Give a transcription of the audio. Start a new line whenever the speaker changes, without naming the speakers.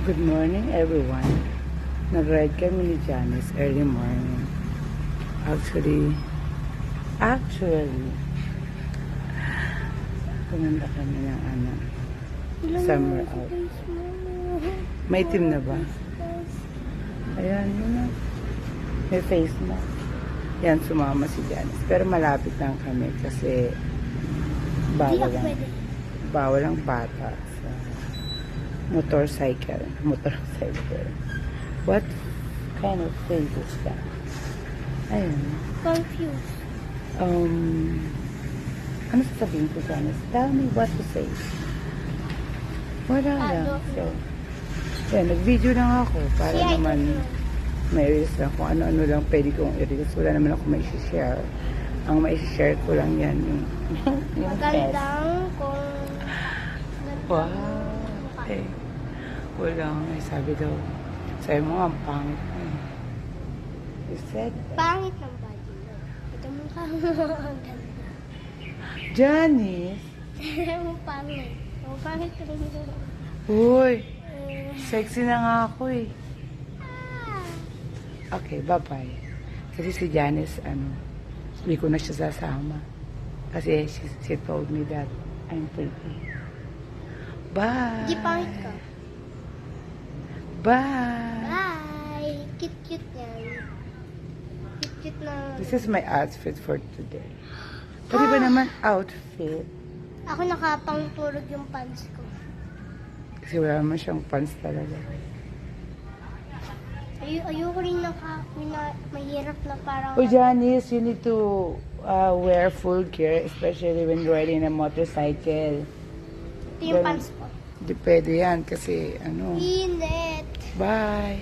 Good morning, everyone. Nag-ride kami ni Janice early morning. Actually, pumunta kami ng summer out. May team na ba? Ayan, yun na. May face mask. Yan, sumama si Janice. Pero malapit lang kami kasi bawal ang bata sa motorcycle. What kind of face is that? Ayun.
Confused.
Ano sasabihin ko, Janice? Tell me what to say. Wala lang. So, yan, nag-video lang ako para naman may reels lang kung ano-ano lang pwede kong i-reels. Wala naman ako may share. Ang may share ko lang yan yung
Magandang kung...
Wow. Eh, walang may sabi daw. Sabi mo nga, ang pangit mo. You said that.
Pangit ng body mo. Ito mukha mo. Ang ganda.
Janice!
Mo pangit. Ang pangit ka rin mo.
Uy! Sexy na nga ako eh.
Ah.
Okay, bye-bye. Kasi si Janice, hindi ko na siya sasama. Kasi she told me that I'm pretty. Bye!
Di pangit ka.
Bye!
Bye! Cute-cute yan. Cute-cute na.
This is my outfit for today. Pwede ba naman outfit?
Ako nakapangturog yung pants ko.
Kasi wala naman siyang pants talaga.
Ayoko rin mahirap na parang...
Oh, Janice, you need to wear full gear, especially when riding a motorcycle.
Ito yung pants ko.
Di pwede yan kasi
Init.
Bye!